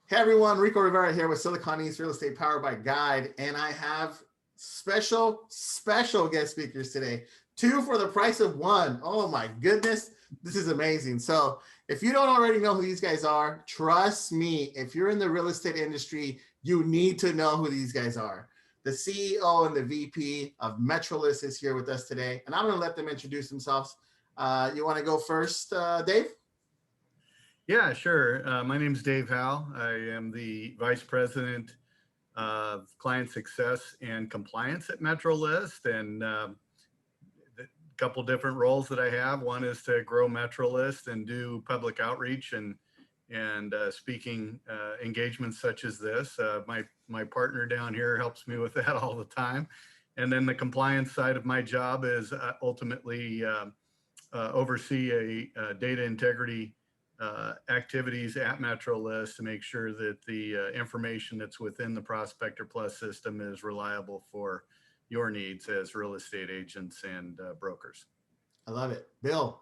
Hey everyone, Rico Rivera here with Silicon East Real Estate Powered by Guide, and I have special guest speakers today. Two for the price of one. Oh my goodness, this is amazing. So if you don't already know who these guys are, trust me, if you're in the real estate industry, you need to know who these guys are. The CEO and the VP of MetroList is here with us today, and I'm going to let them introduce themselves. You want to go first, Dave? Yeah, sure. My name is Dave Howe. I am the Vice President of Client Success and Compliance at MetroList, and a couple different roles that I have. One is to grow MetroList and do public outreach and speaking engagements such as this. My partner down here helps me with that all the time. And then the compliance side of my job is ultimately oversee a data integrity activities at MetroList to make sure that the information that's within the Prospector Plus system is reliable for your needs as real estate agents and brokers. I love it. Bill.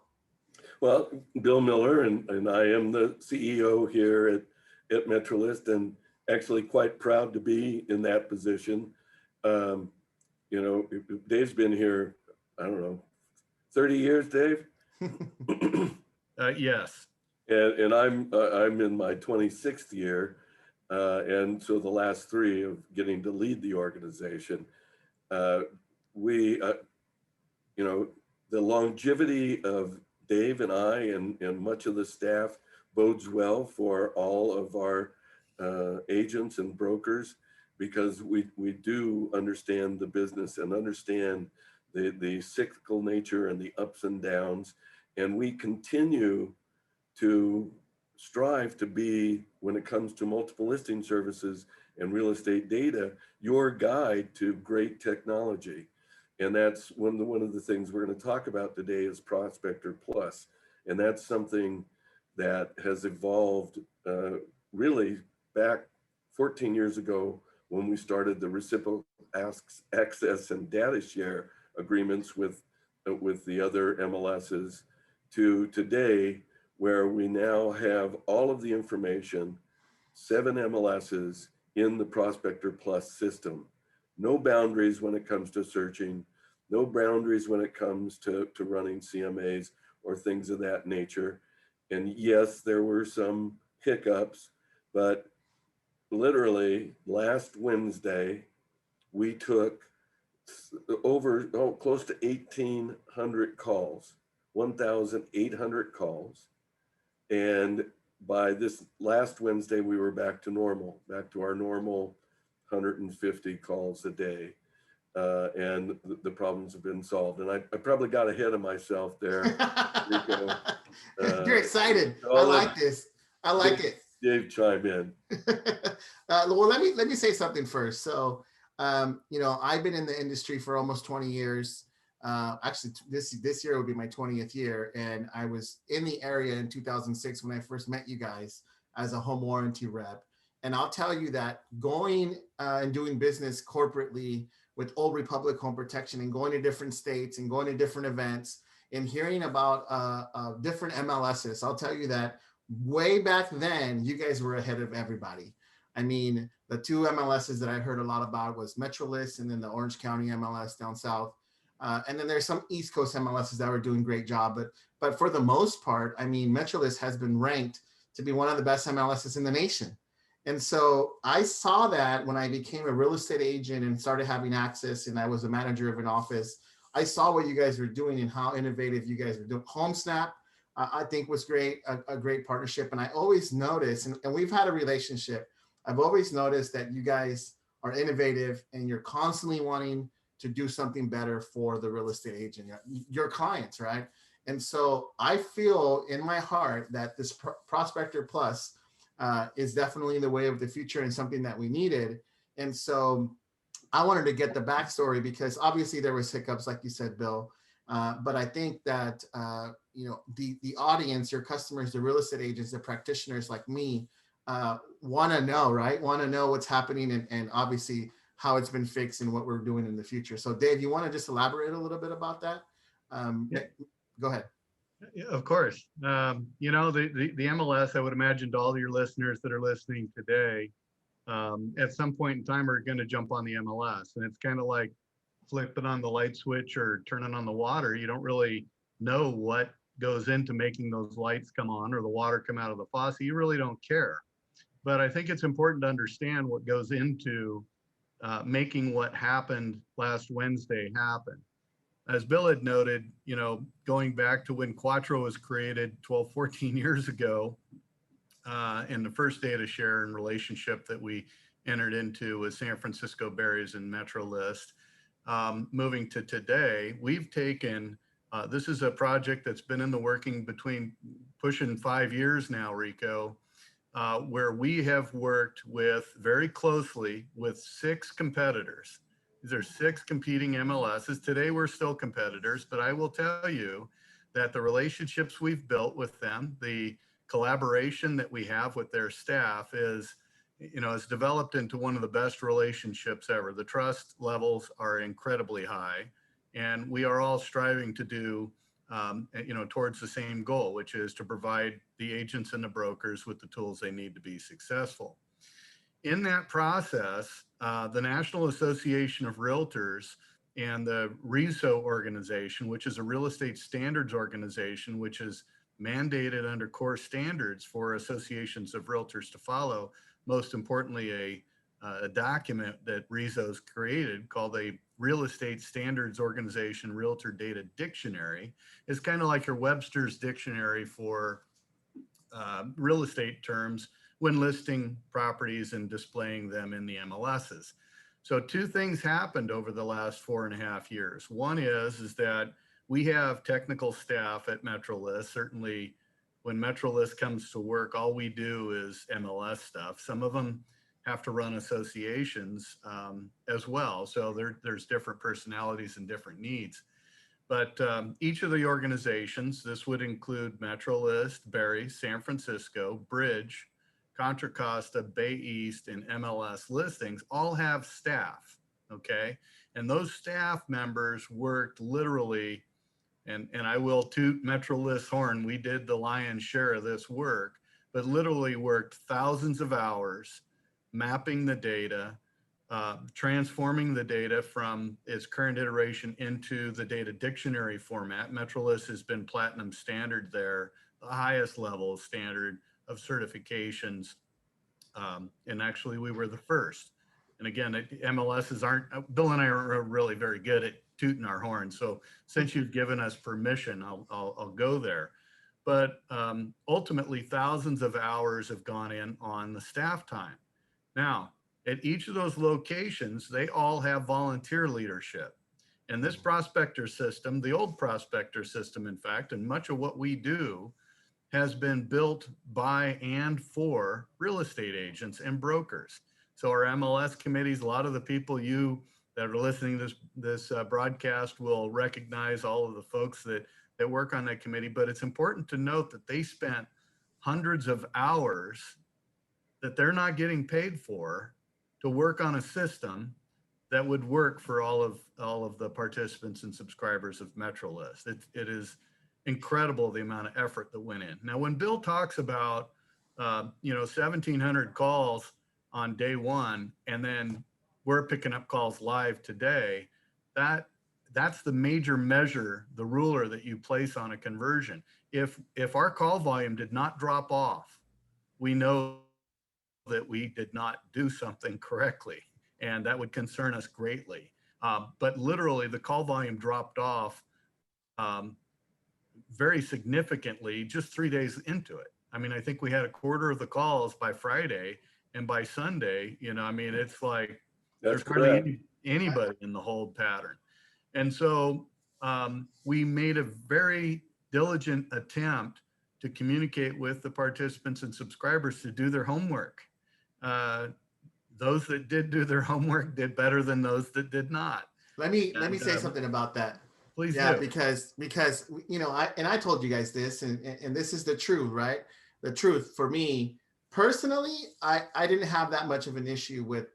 Well, Bill Miller, and I am the CEO here at MetroList, and actually quite proud to be in that position. Dave's been here, I don't know, 30 years, Dave? Yes. And I'm in my 26th year, and so the last 3 of getting to lead the organization. The longevity of Dave and I and much of the staff bodes well for all of our agents and brokers, because we do understand the business and understand the cyclical nature and the ups and downs, and we continue to strive to be, when it comes to multiple listing services and real estate data, your guide to great technology. And that's one of the things we're going to talk about today is Prospector Plus. And that's something that has evolved really back 14 years ago when we started the reciprocal access and data share agreements with the other MLSs, to today, where we now have all of the information, 7 MLSs in the Prospector Plus system. No boundaries when it comes to searching, no boundaries when it comes to running CMAs or things of that nature. And yes, there were some hiccups, but literally last Wednesday, we took close to 1,800 calls, 1,800 calls. And by this last Wednesday, we were back to normal, back to our normal 150 calls a day. And the problems have been solved. And I probably got ahead of myself there, Rico. You're excited. I like this. I like it. Dave, chime in. Well, let me say something first. So, I've been in the industry for almost 20 years. Actually, this year would be my 20th year, and I was in the area in 2006 when I first met you guys as a home warranty rep. And I'll tell you that going and doing business corporately with Old Republic Home Protection and going to different states and going to different events and hearing about different MLSs, I'll tell you that way back then, you guys were ahead of everybody. I mean, the 2 MLSs that I heard a lot about was MetroList and then the Orange County MLS down south. And then there's some East Coast MLSs that were doing a great job. But for the most part, I mean, MetroList has been ranked to be one of the best MLSs in the nation. And so I saw that when I became a real estate agent and started having access, and I was a manager of an office. I saw what you guys were doing and how innovative you guys were doing. HomeSnap, I think was great, a great partnership. And I always notice, and we've had a relationship, I've always noticed that you guys are innovative and you're constantly wanting to do something better for the real estate agent, your clients, right? And so I feel in my heart that this Prospector Plus is definitely the way of the future and something that we needed. And so I wanted to get the backstory because obviously there was hiccups, like you said, Bill. But I think that the audience, your customers, the real estate agents, the practitioners like me want to know, right? Want to know what's happening and obviously how it's been fixed and what we're doing in the future. So Dave, you want to just elaborate a little bit about that? Yeah. Go ahead. Yeah, of course. You know, the MLS, I would imagine to all your listeners that are listening today, at some point in time are going to jump on the MLS. And it's kind of like flipping on the light switch or turning on the water. You don't really know what goes into making those lights come on or the water come out of the faucet. You really don't care. But I think it's important to understand what goes into making what happened last Wednesday happen. As Bill had noted, you know, going back to when Quattro was created 12, 14 years ago, and the first data share and relationship that we entered into with San Francisco Berries and MetroList. Moving to today, we've taken, this is a project that's been in the working between pushing 5 years now, Rico, where we have worked with very closely with 6 competitors. These are 6 competing MLSs. Today we're still competitors, but I will tell you that the relationships we've built with them, the collaboration that we have with their staff is, you know, has developed into one of the best relationships ever. The trust levels are incredibly high, and we are all striving to do, you know, towards the same goal, which is to provide the agents and the brokers with the tools they need to be successful. In that process, the National Association of Realtors and the RISO organization, which is a real estate standards organization, which is mandated under core standards for associations of realtors to follow, most importantly, a document that RISO's created called a Real Estate Standards Organization Realtor Data Dictionary, is kind of like your Webster's dictionary for real estate terms when listing properties and displaying them in the MLSs. So 2 things happened over the last 4.5 years. One is that we have technical staff at MetroList. Certainly when MetroList comes to work, all we do is MLS stuff. Some of them have to run associations as well. So there's different personalities and different needs. But each of the organizations, this would include MetroList, Barry, San Francisco, Bridge, Contra Costa, Bay East, and MLS listings, all have staff, okay? And those staff members worked literally, and I will toot MetroList horn, we did the lion's share of this work, but literally worked thousands of hours mapping the data, transforming the data from its current iteration into the data dictionary format. MetroList has been platinum standard there, the highest level standard of certifications. And actually we were the first. And again, MLSs aren't, Bill and I are really very good at tooting our horn. So since you've given us permission, I'll go there. But ultimately thousands of hours have gone in on the staff time. Now, at each of those locations, they all have volunteer leadership. And this Prospector system, the old Prospector system, in fact, and much of what we do has been built by and for real estate agents and brokers. So our MLS committees, a lot of the people you that are listening to this broadcast will recognize all of the folks that work on that committee, but it's important to note that they spent hundreds of hours that they're not getting paid for to work on a system that would work for all of the participants and subscribers of MetroList. It is incredible the amount of effort that went in. Now, when Bill talks about 1,700 calls on day one, and then we're picking up calls live today, that's the major measure, the ruler that you place on a conversion. If our call volume did not drop off, we know that we did not do something correctly, and that would concern us greatly. But literally, the call volume dropped off very significantly just 3 days into it. I mean, I think we had a quarter of the calls by Friday, and by Sunday, it's like That's there's hardly correct. anybody in the hold pattern. And so we made a very diligent attempt to communicate with the participants and subscribers to do their homework. Those that did do their homework did better than those that did not. Let me say something about that. Please Yeah, do. because I told you guys this, and this is the truth, right? The truth for me personally, I didn't have that much of an issue with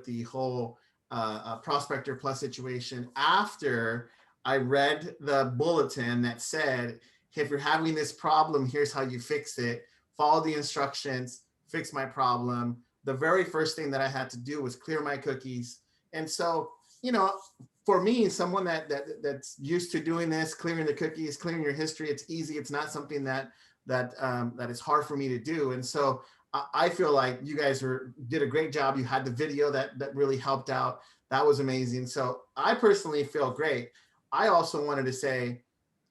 the whole Prospector Plus situation after I read the bulletin that said, if you're having this problem, here's how you fix it. Follow the instructions, fix my problem. The very first thing that I had to do was clear my cookies. And so, you know, for me, someone that's used to doing this, clearing the cookies, clearing your history, it's easy. It's not something that is hard for me to do. And so I feel like you guys did a great job. You had the video that really helped out. That was amazing. So I personally feel great. I also wanted to say,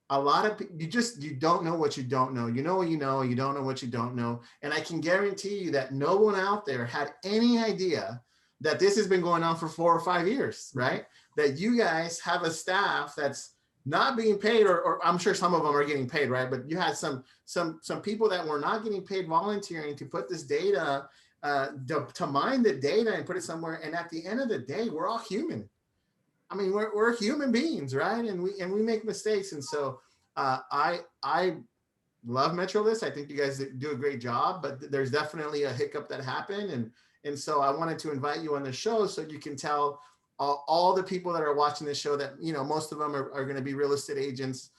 a lot of people, you don't know what you don't know. You know what you know, you don't know what you don't know. And I can guarantee you that no one out there had any idea that this has been going on for 4 or 5 years, right? That you guys have a staff that's not being paid, or I'm sure some of them are getting paid, right? But you had some people that were not getting paid volunteering to put this data, to mine the data and put it somewhere. And at the end of the day, we're all human. I mean, we're human beings, right? And we make mistakes. And so I love MetroList. I think you guys do a great job, but there's definitely a hiccup that happened. And so I wanted to invite you on the show so you can tell all the people that are watching this show that, you know, most of them are going to be real estate agents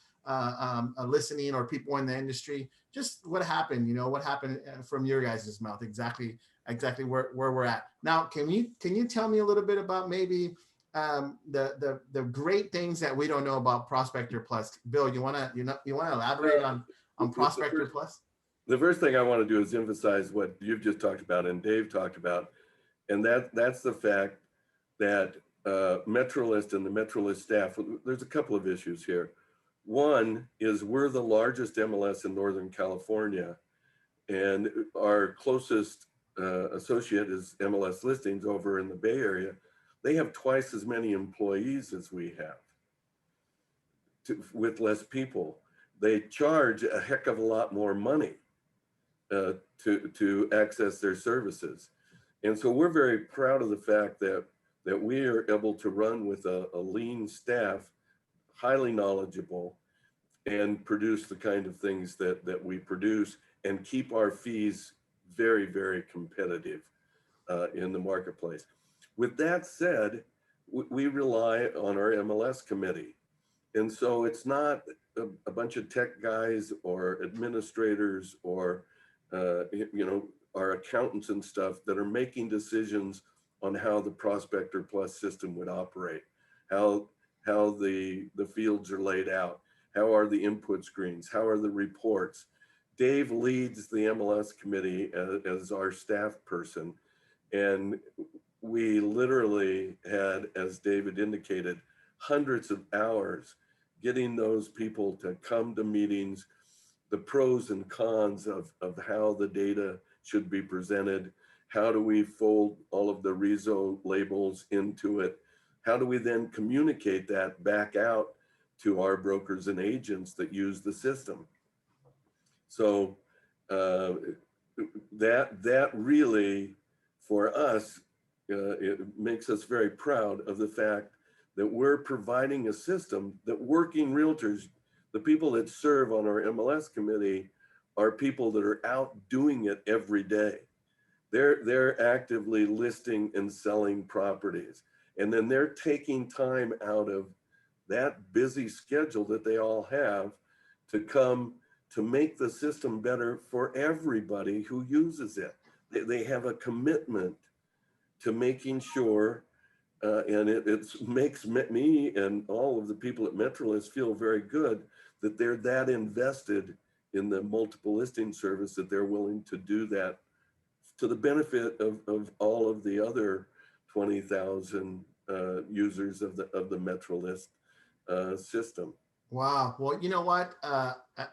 listening, or people in the industry, just what happened, you know, what happened from your guys' mouth, exactly where we're at. Now, can you tell me a little bit about maybe the great things that we don't know about Prospector Plus? Bill, you want to elaborate on Prospector Plus? The first thing I want to do is emphasize what you've just talked about and Dave talked about, and that's the fact that MetroList and the MetroList staff, there's a couple of issues here. One is we're the largest MLS in Northern California, and our closest associate is MLS Listings over in the Bay Area. They have twice as many employees as we have, with less people. They charge a heck of a lot more money to access their services. And so we're very proud of the fact that we are able to run with a lean staff, highly knowledgeable, and produce the kind of things that we produce, and keep our fees very, very competitive in the marketplace. With that said, we rely on our MLS committee. And so it's not a bunch of tech guys or administrators or our accountants and stuff that are making decisions on how the Prospector Plus system would operate, how the fields are laid out, how are the input screens, how are the reports. Dave leads the MLS committee as our staff person, and we literally had, as David indicated, hundreds of hours getting those people to come to meetings, the pros and cons of how the data should be presented. How do we fold all of the RISO labels into it? How do we then communicate that back out to our brokers and agents that use the system? So that really, for us, it makes us very proud of the fact that we're providing a system that working realtors, the people that serve on our MLS committee, are people that are out doing it every day. They're actively listing and selling properties. And then they're taking time out of that busy schedule that they all have to come to make the system better for everybody who uses it. They have a commitment to making sure, and it makes me and all of the people at MetroList feel very good that they're that invested in the multiple listing service that they're willing to do that to the benefit of all of the other 20,000 users of the MetroList system. Wow. Well, you know what?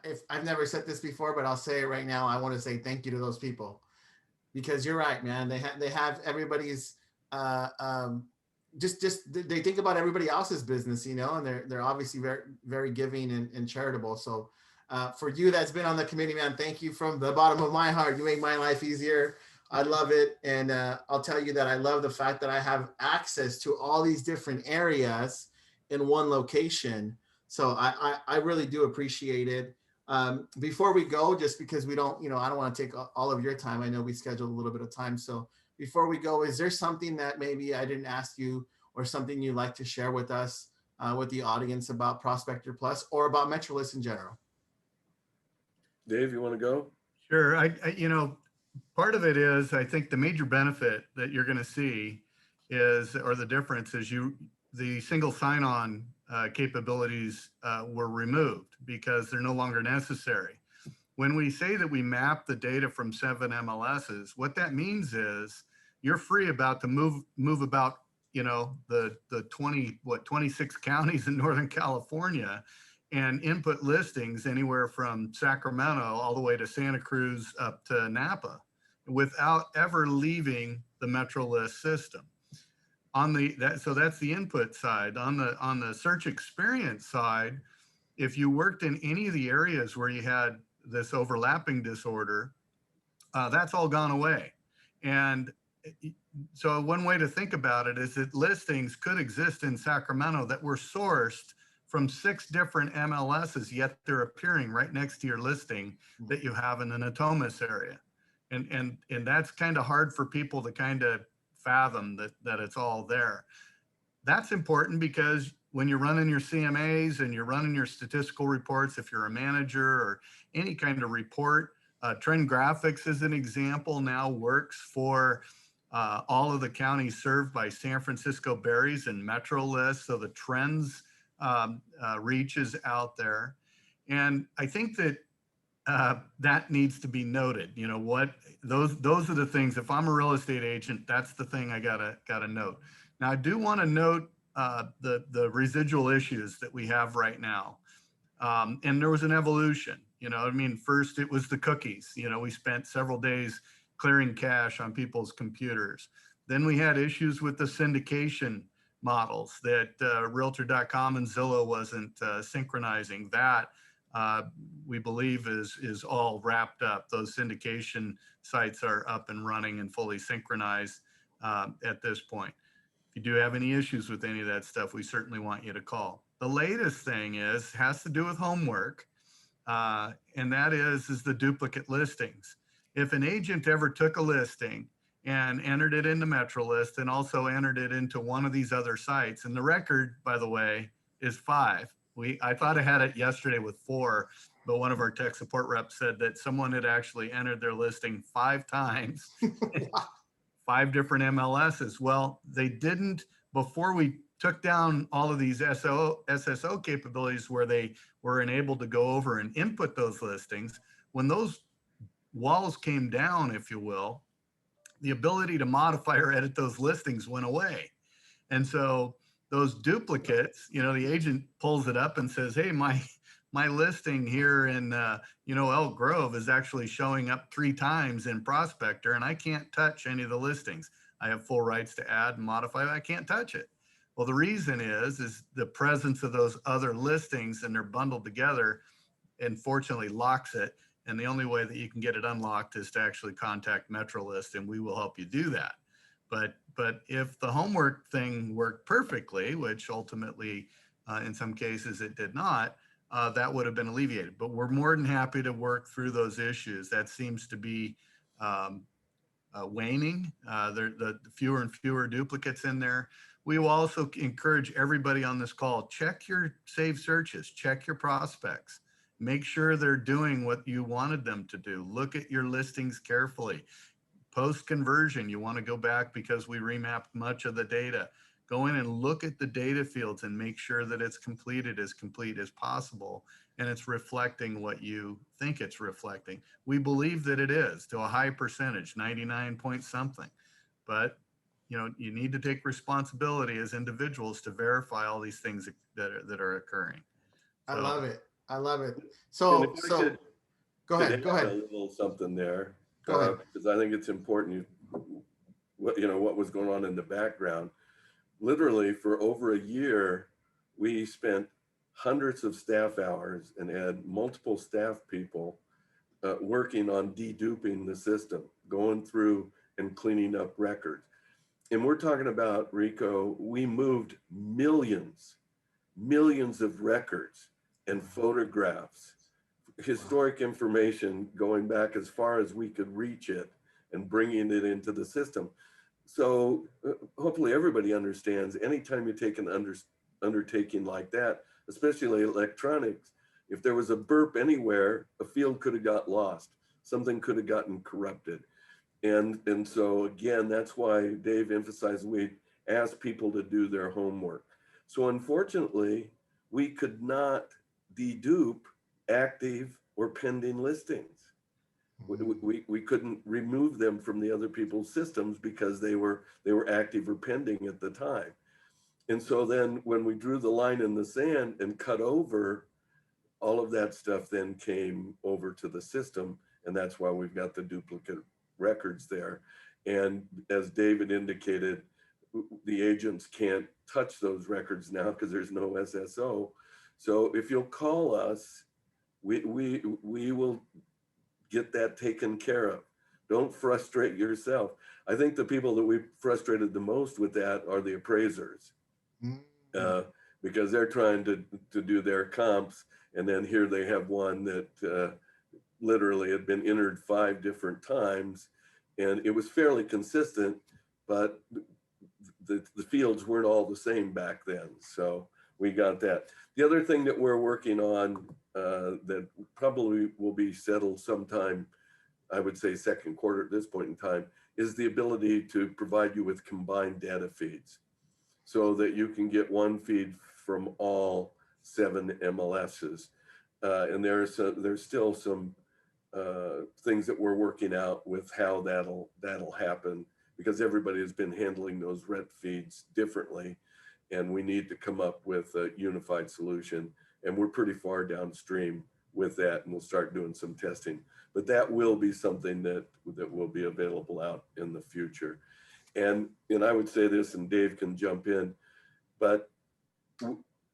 If I've never said this before, but I'll say it right now. I want to say thank you to those people, because you're right, man. They have everybody's they think about everybody else's business, you know, and they're obviously very, very giving and charitable. So for you that's been on the committee, man, thank you from the bottom of my heart. You make my life easier. I love it. And I'll tell you that I love the fact that I have access to all these different areas in one location. So I really do appreciate it. Before we go, just because we don't, I don't want to take all of your time. I know we scheduled a little bit of time. So before we go, is there something that maybe I didn't ask you, or something you'd like to share with us, with the audience, about Prospector Plus or about MetroList in general? Dave, you want to go? Sure. You know, part of it is, I think the major benefit that you're going to see is, or the difference is, the single sign-on capabilities were removed because they're no longer necessary. When we say that we map the data from 7 MLSs, what that means is you're free about to move about, you know, the 26 counties in Northern California, and input listings anywhere from Sacramento all the way to Santa Cruz up to Napa without ever leaving the MetroList system. So that's the input side. On the search experience side, if you worked in any of the areas where you had this overlapping disorder, that's all gone away. And so one way to think about it is that listings could exist in Sacramento that were sourced from 6 different MLSs, yet they're appearing right next to your listing that you have in the Natomas area. And that's kind of hard for people to kind of fathom that it's all there. That's important because when you're running your CMAs and you're running your statistical reports, if you're a manager or any kind of report, Trend Graphics as an example now works for all of the counties served by San Francisco Berries and MetroList. So the trends reach is out there. And I think that that needs to be noted. You know what, those are the things. If I'm a real estate agent, that's the thing I gotta note. Now I do want to note the residual issues that we have right now. And there was an evolution. You know, I mean, first it was the cookies. You know, we spent several days clearing cache on people's computers. Then we had issues with the syndication models that Realtor.com and Zillow wasn't synchronizing. That we believe is all wrapped up. Those syndication sites are up and running and fully synchronized at this point. If you do have any issues with any of that stuff, we certainly want you to call. The latest thing has to do with homework, and that is the duplicate listings. If an agent ever took a listing and entered it into MetroList and also entered it into one of these other sites, and the record, by the way, is 5. I thought I had it yesterday with 4, but one of our tech support reps said that someone had actually entered their listing 5 times, 5 different MLSs. Well, they didn't, before we took down all of these SSO capabilities where they were enabled to go over and input those listings. When those walls came down, if you will, the ability to modify or edit those listings went away. And so those duplicates, you know, the agent pulls it up and says, hey, my listing here in, you know, Elk Grove is actually showing up 3 times in Prospector, and I can't touch any of the listings. I have full rights to add and modify, I can't touch it. Well, the reason is the presence of those other listings, and they're bundled together, unfortunately locks it. And the only way that you can get it unlocked is to actually contact MetroList, and we will help you do that. But if the homework thing worked perfectly, which ultimately in some cases it did not, that would have been alleviated. But we're more than happy to work through those issues. That seems to be waning. The fewer and fewer duplicates in there. We will also encourage everybody on this call, check your saved searches, check your prospects. Make sure they're doing what you wanted them to do. Look at your listings carefully. Post-conversion, you want to go back because we remapped much of the data. Go in and look at the data fields and make sure that it's completed as complete as possible, and it's reflecting what you think it's reflecting. We believe that it is to a high percentage, 99 point something. But you know, you need to take responsibility as individuals to verify all these things that are occurring. I love it. I love it. And So if I could go ahead. add a little something there, Go ahead. because I think it's important. What was going on in the background. Literally, for over a year, we spent hundreds of staff hours and had multiple staff people working on deduping the system, going through and cleaning up records. And we're talking about, Rico, we moved millions of records and photographs, historic information going back as far as we could reach it and bringing it into the system. So hopefully everybody understands, anytime you take an undertaking like that, especially electronics, If there was a burp anywhere, a field could have got lost. Something could have gotten corrupted. And so again, that's why Dave emphasized we ask people to do their homework. So unfortunately, we could not dedupe active or pending listings. We couldn't remove them from the other people's systems because they were active or pending at the time. And so then when we drew the line in the sand and cut over, all of that stuff then came over to the system. And that's why we've got the duplicate records there. And as David indicated, the agents can't touch those records now because there's no SSO. So if you'll call us, we will get that taken care of. Don't frustrate yourself. I think the people that we frustrated the most with that are the appraisers, because they're trying to do their comps, and then here they have one that literally had been entered 5 different times, and it was fairly consistent, but the fields weren't all the same back then. So we got that. The other thing that we're working on that probably will be settled sometime, I would say second quarter at this point in time, is the ability to provide you with combined data feeds so that you can get one feed from all 7 MLSs. And there's still some things that we're working out with how that'll happen, because everybody has been handling those rent feeds differently, and we need to come up with a unified solution. And we're pretty far downstream with that, and we'll start doing some testing. But that will be something that will be available out in the future. And I would say this, and Dave can jump in, but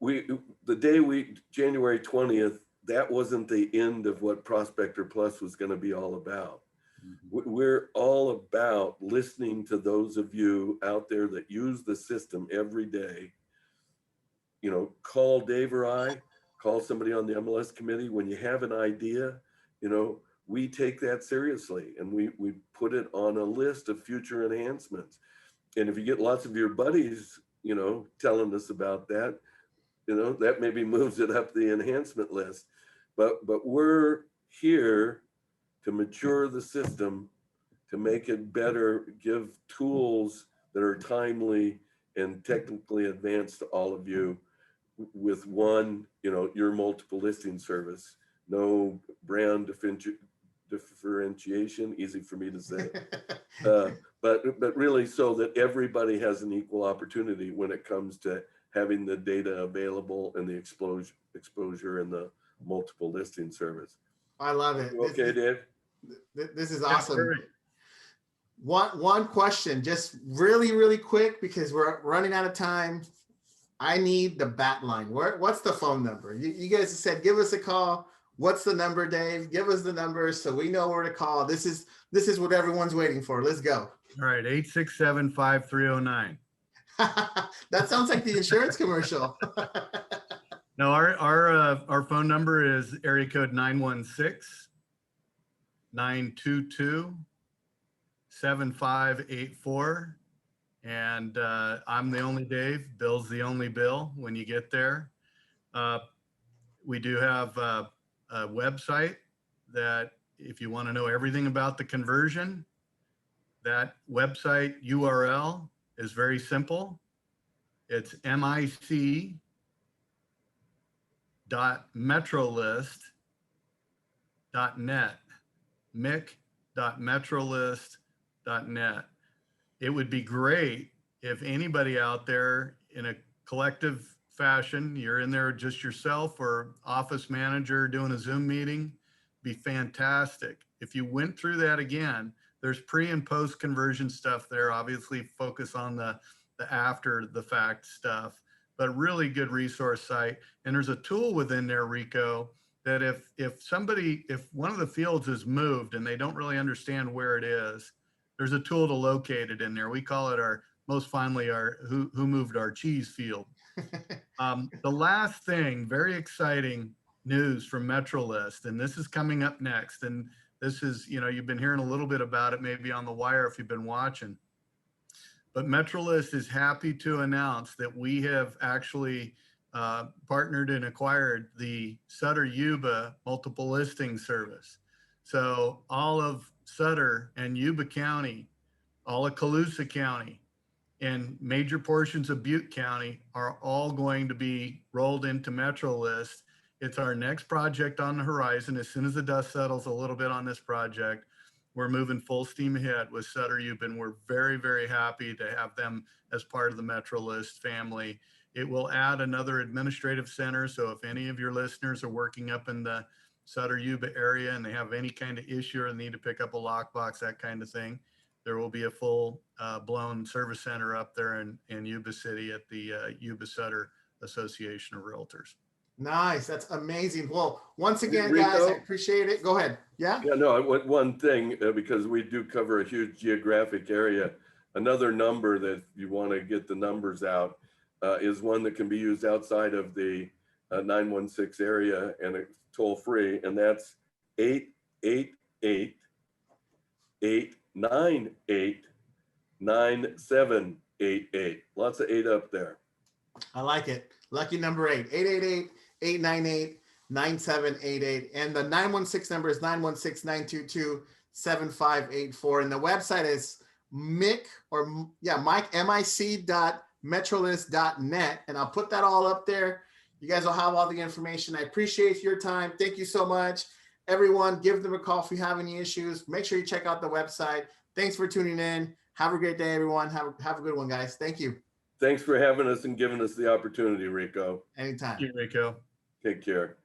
January 20th, that wasn't the end of what Prospector Plus was going to be all about. We're all about listening to those of you out there that use the system every day. You know, call Dave or I, call somebody on the MLS committee. When you have an idea, you know, we take that seriously, and we put it on a list of future enhancements. And if you get lots of your buddies, you know, telling us about that, you know, that maybe moves it up the enhancement list. But we're here to mature the system, to make it better, give tools that are timely and technically advanced to all of you, with one, you know, your multiple listing service, no brand differentiation, easy for me to say, but really so that everybody has an equal opportunity when it comes to having the data available and the exposure and the multiple listing service. I love it. Okay, Dave? This is awesome. One question, just really quick, because we're running out of time. I need the bat line. What's the phone number? You guys said, give us a call. What's the number, Dave? Give us the number so we know where to call. This is what everyone's waiting for. Let's go. All right, 867-5309. That sounds like the insurance commercial. No, our phone number is area code 916-922-7584. And I'm the only Dave. Bill's the only Bill when you get there. We do have a website that if you want to know everything about the conversion, that website URL is very simple. It's mic.metrolist.net, mic.metrolist.net. It would be great if anybody out there in a collective fashion, you're in there just yourself or office manager doing a Zoom meeting, be fantastic. If you went through that again, there's pre and post conversion stuff there, obviously focus on the after the fact stuff, but really good resource site. And there's a tool within there, Rico, that if one of the fields is moved and they don't really understand where it is, there's a tool to locate it in there. We call it our who moved our cheese field. The last thing, very exciting news from MetroList, and this is coming up next. And this is, you know, you've been hearing a little bit about it maybe on the wire if you've been watching. But MetroList is happy to announce that we have actually partnered and acquired the Sutter Yuba multiple listing service. So all of Sutter and Yuba County, all of Colusa County, and major portions of Butte County are all going to be rolled into MetroList. It's our next project on the horizon. As soon as the dust settles a little bit on this project, we're moving full steam ahead with Sutter Yuba, and we're very, very happy to have them as part of the MetroList family. It will add another administrative center. So if any of your listeners are working up in the Sutter Yuba area and they have any kind of issue or need to pick up a lockbox, that kind of thing, there will be a full blown service center up there in Yuba City at the Yuba Sutter Association of Realtors. Nice. That's amazing. Well, once again, Rico, guys, I appreciate it. Go ahead. Yeah. Yeah, no, one thing, because we do cover a huge geographic area, another number that you want to get the numbers out is one that can be used outside of the 916 area, and it's toll free, and that's 888-898-9788. Lots of 8 up there. I like it. Lucky number 8, 888-898-9788. And the 916 number is 916-922-7584. And the website is Mike, mic.metrolist.net. And I'll put that all up there. You guys will have all the information. I appreciate your time. Thank you so much. Everyone, give them a call if you have any issues. Make sure you check out the website. Thanks for tuning in. Have a great day, everyone. Have a good one, guys. Thank you. Thanks for having us and giving us the opportunity, Rico. Anytime. Thank you, Rico. Take care.